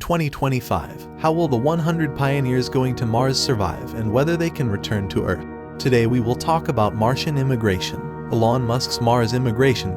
2025, how will the 100 pioneers going to Mars survive and whether they can return to Earth? Today we will talk about Martian immigration. Elon Musk's Mars immigration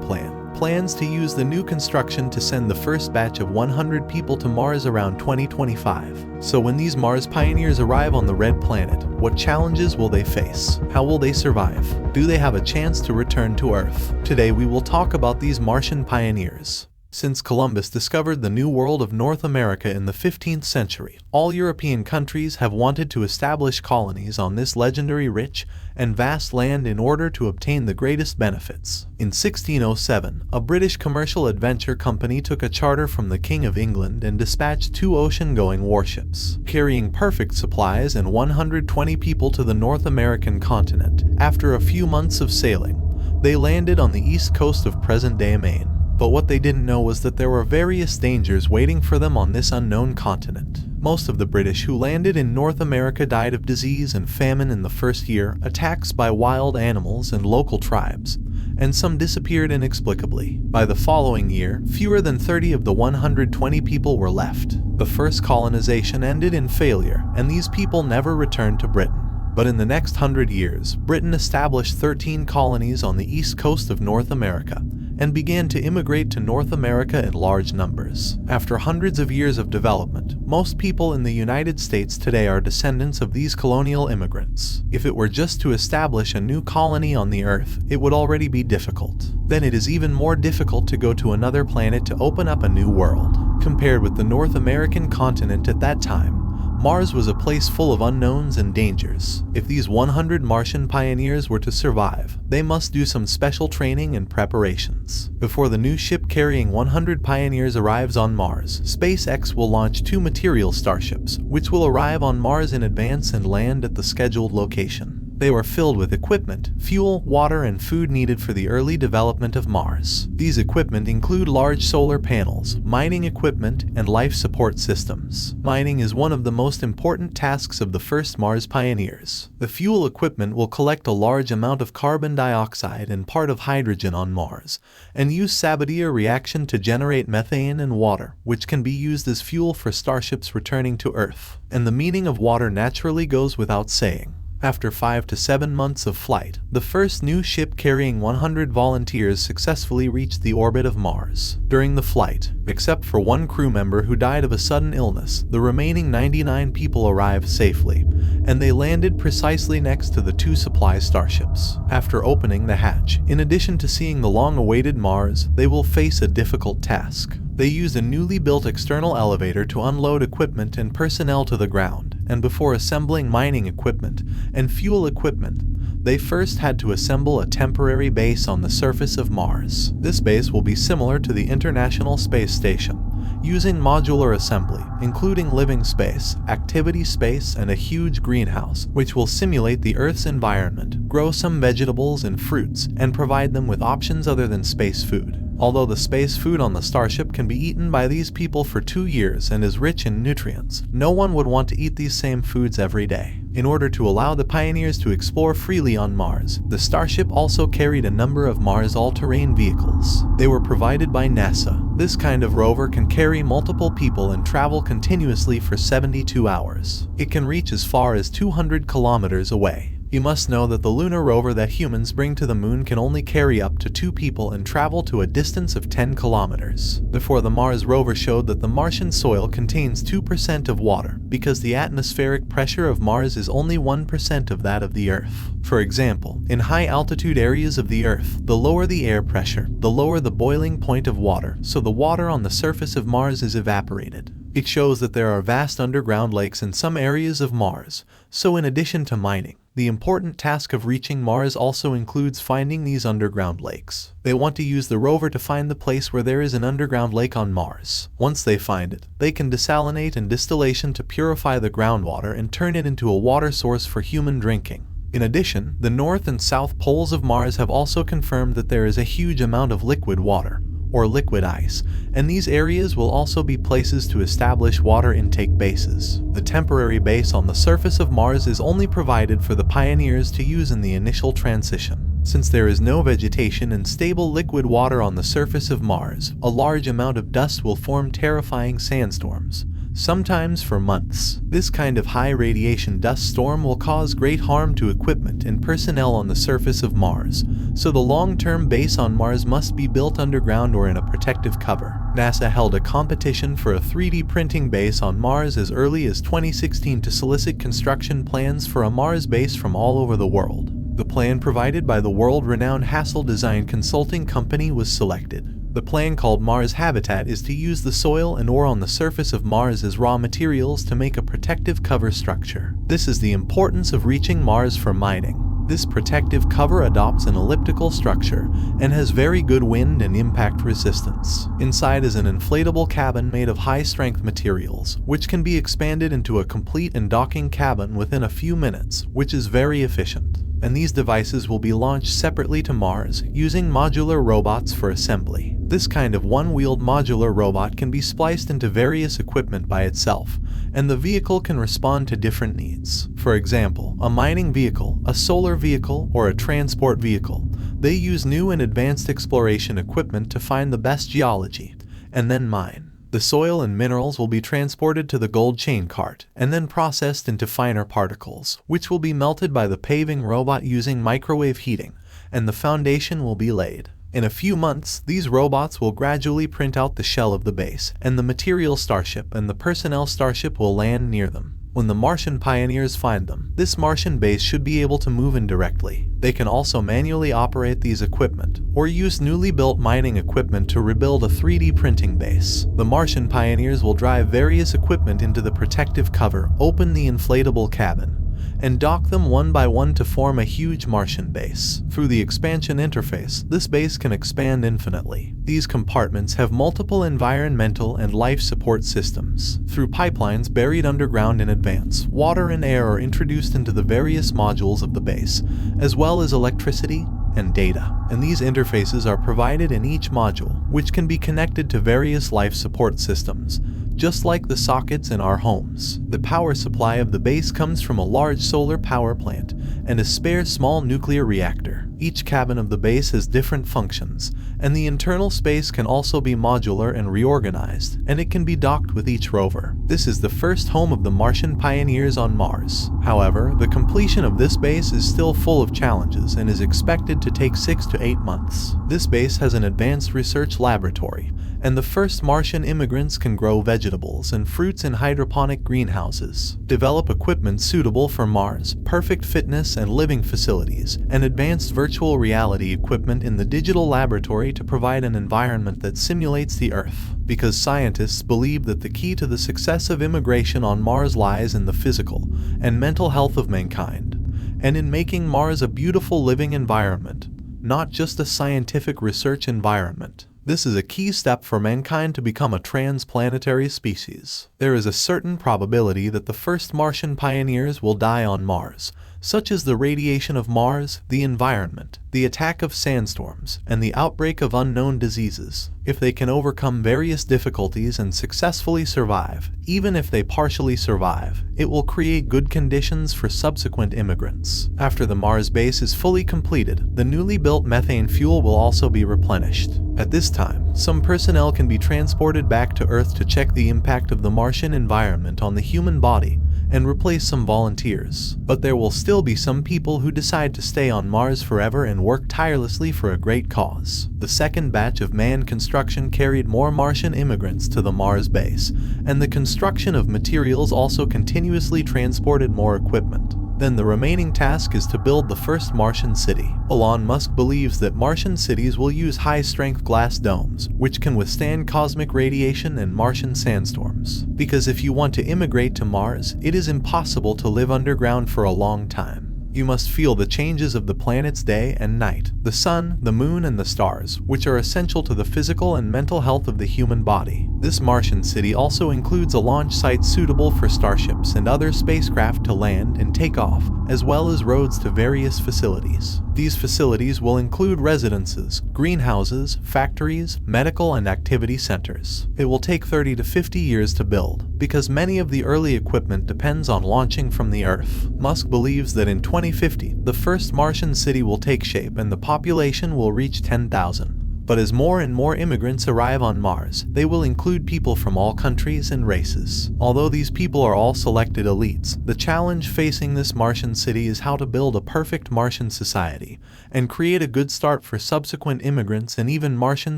plans to use the new construction to send the first batch of 100 people to Mars around 2025. So when these Mars pioneers arrive on the red planet, what challenges will they face? How will they survive? Do they have a chance to return to Earth? Today we will talk about these Martian pioneers. Since Columbus discovered the New World of North America in the 15th century, all European countries have wanted to establish colonies on this legendary rich and vast land in order to obtain the greatest benefits. In 1607, a British commercial adventure company took a charter from the King of England and dispatched 2 ocean-going warships, carrying perfect supplies and 120 people to the North American continent. After a few months of sailing, they landed on the east coast of present-day Maine. But what they didn't know was that there were various dangers waiting for them on this unknown continent. Most of the British who landed in North America died of disease and famine in the first year, attacks by wild animals and local tribes, and some disappeared inexplicably. By the following year, fewer than 30 of the 120 people were left. The first colonization ended in failure, and these people never returned to Britain. But in the next 100 years, Britain established 13 colonies on the east coast of North America, and began to immigrate to North America in large numbers. After hundreds of years of development, most people in the United States today are descendants of these colonial immigrants. If it were just to establish a new colony on the Earth, it would already be difficult. Then it is even more difficult to go to another planet to open up a new world. Compared with the North American continent at that time, Mars was a place full of unknowns and dangers. If these 100 Martian pioneers were to survive, they must do some special training and preparations. Before the new ship carrying 100 pioneers arrives on Mars, SpaceX will launch 2 material starships, which will arrive on Mars in advance and land at the scheduled location. They were filled with equipment, fuel, water, and food needed for the early development of Mars. These equipment include large solar panels, mining equipment, and life support systems. Mining is one of the most important tasks of the first Mars pioneers. The fuel equipment will collect a large amount of carbon dioxide and part of hydrogen on Mars, and use Sabatier reaction to generate methane and water, which can be used as fuel for starships returning to Earth. And the meaning of water naturally goes without saying. After 5 to 7 months of flight, the first new ship carrying 100 volunteers successfully reached the orbit of Mars. During the flight, except for 1 crew member who died of a sudden illness, the remaining 99 people arrived safely, and they landed precisely next to the 2 supply starships. After opening the hatch, in addition to seeing the long-awaited Mars, they will face a difficult task. They used a newly built external elevator to unload equipment and personnel to the ground, and before assembling mining equipment and fuel equipment, they first had to assemble a temporary base on the surface of Mars. This base will be similar to the International Space Station, using modular assembly, including living space, activity space, and a huge greenhouse, which will simulate the Earth's environment, grow some vegetables and fruits, and provide them with options other than space food. Although the space food on the starship can be eaten by these people for 2 years and is rich in nutrients, no one would want to eat these same foods every day. In order to allow the pioneers to explore freely on Mars, the starship also carried a number of Mars all-terrain vehicles. They were provided by NASA. This kind of rover can carry multiple people and travel continuously for 72 hours. It can reach as far as 200 kilometers away. You must know that the lunar rover that humans bring to the moon can only carry up to 2 people and travel to a distance of 10 kilometers. Before, the Mars rover showed that the Martian soil contains 2% of water, because the atmospheric pressure of Mars is only 1% of that of the Earth. For example, in high-altitude areas of the Earth, the lower the air pressure, the lower the boiling point of water, so the water on the surface of Mars is evaporated. It shows that there are vast underground lakes in some areas of Mars, so in addition to mining, the important task of reaching Mars also includes finding these underground lakes. They want to use the rover to find the place where there is an underground lake on Mars. Once they find it, they can desalinate and distillation to purify the groundwater and turn it into a water source for human drinking. In addition, the north and south poles of Mars have also confirmed that there is a huge amount of liquid water, or liquid ice, and these areas will also be places to establish water intake bases. The temporary base on the surface of Mars is only provided for the pioneers to use in the initial transition. Since there is no vegetation and stable liquid water on the surface of Mars, a large amount of dust will form terrifying sandstorms, sometimes for months. This kind of high radiation dust storm will cause great harm to equipment and personnel on the surface of Mars, so the long-term base on Mars must be built underground or in a protective cover. NASA held a competition for a 3D printing base on Mars as early as 2016 to solicit construction plans for a Mars base from all over the world. The plan provided by the world-renowned Hassel Design Consulting Company was selected. The plan, called Mars Habitat, is to use the soil and ore on the surface of Mars as raw materials to make a protective cover structure. This is the importance of reaching Mars for mining. This protective cover adopts an elliptical structure and has very good wind and impact resistance. Inside is an inflatable cabin made of high-strength materials, which can be expanded into a complete and docking cabin within a few minutes, which is very efficient. And these devices will be launched separately to Mars using modular robots for assembly. This kind of one-wheeled modular robot can be spliced into various equipment by itself, and the vehicle can respond to different needs. For example, a mining vehicle, a solar vehicle, or a transport vehicle. They use new and advanced exploration equipment to find the best geology, and then mine. The soil and minerals will be transported to the gold chain cart and then processed into finer particles, which will be melted by the paving robot using microwave heating, and the foundation will be laid. In a few months, these robots will gradually print out the shell of the base, and the material starship and the personnel starship will land near them. When the Martian pioneers find them, this Martian base should be able to move in directly. They can also manually operate these equipment, or use newly built mining equipment to rebuild a 3D printing base. The Martian pioneers will drive various equipment into the protective cover, open the inflatable cabin, and dock them one by one to form a huge Martian base. Through the expansion interface, this base can expand infinitely. These compartments have multiple environmental and life support systems. Through pipelines buried underground in advance, water and air are introduced into the various modules of the base, as well as electricity and data. And these interfaces are provided in each module, which can be connected to various life support systems, just like the sockets in our homes. The power supply of the base comes from a large solar power plant and a spare small nuclear reactor. Each cabin of the base has different functions, and the internal space can also be modular and reorganized, and it can be docked with each rover. This is the first home of the Martian pioneers on Mars. However, the completion of this base is still full of challenges and is expected to take 6 to 8 months. This base has an advanced research laboratory, and the first Martian immigrants can grow vegetables and fruits in hydroponic greenhouses, develop equipment suitable for Mars, perfect fitness and living facilities, and advanced virtual reality equipment in the digital laboratory to provide an environment that simulates the Earth. Because scientists believe that the key to the success of immigration on Mars lies in the physical and mental health of mankind, and in making Mars a beautiful living environment, not just a scientific research environment. This is a key step for mankind to become a transplanetary species. There is a certain probability that the first Martian pioneers will die on Mars, such as the radiation of Mars, the environment, the attack of sandstorms, and the outbreak of unknown diseases. If they can overcome various difficulties and successfully survive, even if they partially survive, it will create good conditions for subsequent immigrants. After the Mars base is fully completed, the newly built methane fuel will also be replenished. At this time, some personnel can be transported back to Earth to check the impact of the Martian environment on the human body and replace some volunteers. But there will still be some people who decide to stay on Mars forever and work tirelessly for a great cause. The second batch of manned construction carried more Martian immigrants to the Mars base, and the construction of materials also continuously transported more equipment. Then the remaining task is to build the first Martian city. Elon Musk believes that Martian cities will use high-strength glass domes, which can withstand cosmic radiation and Martian sandstorms. Because if you want to immigrate to Mars, it is impossible to live underground for a long time. You must feel the changes of the planet's day and night, the sun, the moon, and the stars, which are essential to the physical and mental health of the human body. This Martian city also includes a launch site suitable for starships and other spacecraft to land and take off, as well as roads to various facilities. These facilities will include residences, greenhouses, factories, medical and activity centers. It will take 30 to 50 years to build, because many of the early equipment depends on launching from the Earth. Musk believes that in 2050, the first Martian city will take shape and the population will reach 10,000. But as more and more immigrants arrive on Mars, they will include people from all countries and races. Although these people are all selected elites, the challenge facing this Martian city is how to build a perfect Martian society and create a good start for subsequent immigrants and even Martian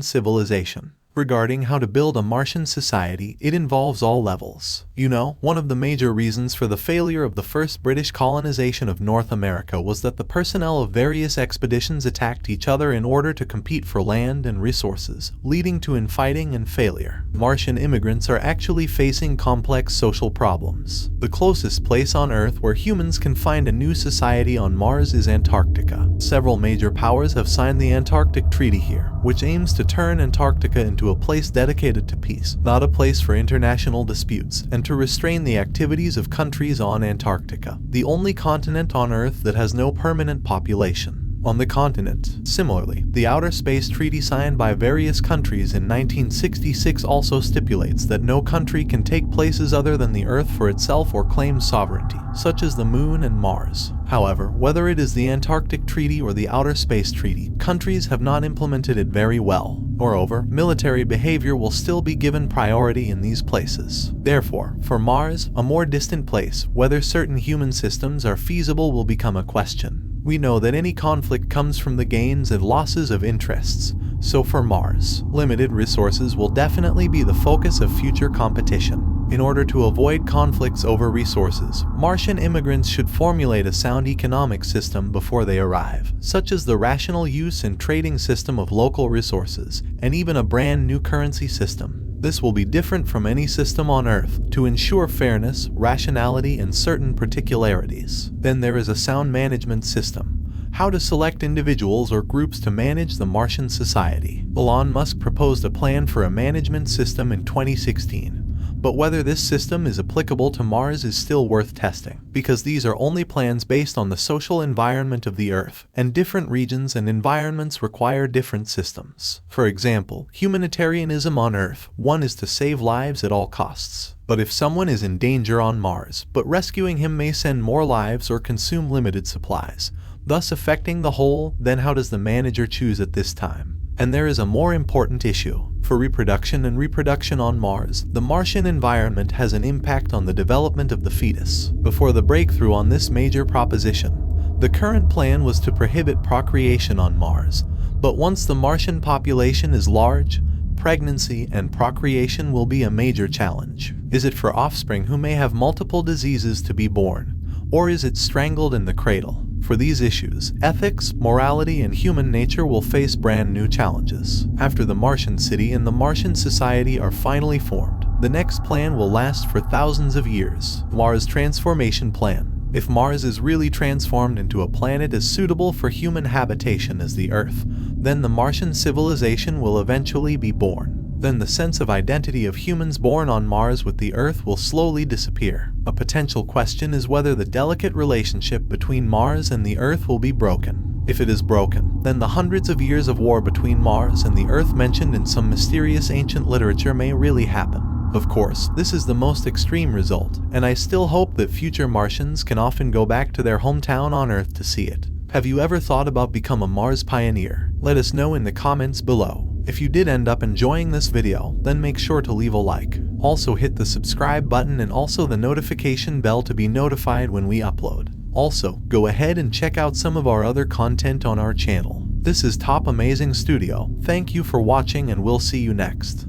civilization. Regarding how to build a Martian society, it involves all levels. You know, one of the major reasons for the failure of the first British colonization of North America was that the personnel of various expeditions attacked each other in order to compete for land and resources, leading to infighting and failure. Martian immigrants are actually facing complex social problems. The closest place on Earth where humans can find a new society on Mars is Antarctica. Several major powers have signed the Antarctic Treaty here, which aims to turn Antarctica into a place dedicated to peace, not a place for international disputes, and to restrain the activities of countries on Antarctica, the only continent on Earth that has no permanent population. On the continent. Similarly, the Outer Space Treaty signed by various countries in 1966 also stipulates that no country can take places other than the Earth for itself or claim sovereignty, such as the Moon and Mars. However, whether it is the Antarctic Treaty or the Outer Space Treaty, countries have not implemented it very well. Moreover, military behavior will still be given priority in these places. Therefore, for Mars, a more distant place, whether certain human systems are feasible will become a question. We know that any conflict comes from the gains and losses of interests, so for Mars, limited resources will definitely be the focus of future competition. In order to avoid conflicts over resources, Martian immigrants should formulate a sound economic system before they arrive, such as the rational use and trading system of local resources, and even a brand new currency system. This will be different from any system on Earth to ensure fairness, rationality, and certain particularities. Then there is a sound management system. How to select individuals or groups to manage the Martian society. Elon Musk proposed a plan for a management system in 2016. But whether this system is applicable to Mars is still worth testing, because these are only plans based on the social environment of the Earth, and different regions and environments require different systems. For example, humanitarianism on Earth, one is to save lives at all costs. But if someone is in danger on Mars, but rescuing him may send more lives or consume limited supplies, thus affecting the whole, then how does the manager choose at this time? And there is a more important issue. For reproduction and reproduction on Mars, the Martian environment has an impact on the development of the fetus. Before the breakthrough on this major proposition, the current plan was to prohibit procreation on Mars. But once the Martian population is large, pregnancy and procreation will be a major challenge. Is it for offspring who may have multiple diseases to be born? Or is it strangled in the cradle? For these issues, ethics, morality, and human nature will face brand new challenges. After the Martian city and the Martian society are finally formed, the next plan will last for thousands of years. Mars Transformation Plan. If Mars is really transformed into a planet as suitable for human habitation as the Earth, then the Martian civilization will eventually be born. Then the sense of identity of humans born on Mars with the Earth will slowly disappear. A potential question is whether the delicate relationship between Mars and the Earth will be broken. If it is broken, then the hundreds of years of war between Mars and the Earth mentioned in some mysterious ancient literature may really happen. Of course, this is the most extreme result, and I still hope that future Martians can often go back to their hometown on Earth to see it. Have you ever thought about becoming a Mars pioneer? Let us know in the comments below. If you did end up enjoying this video, then make sure to leave a like. Also hit the subscribe button and also the notification bell to be notified when we upload. Also, go ahead and check out some of our other content on our channel. This is Top Amazing Studio. Thank you for watching and we'll see you next.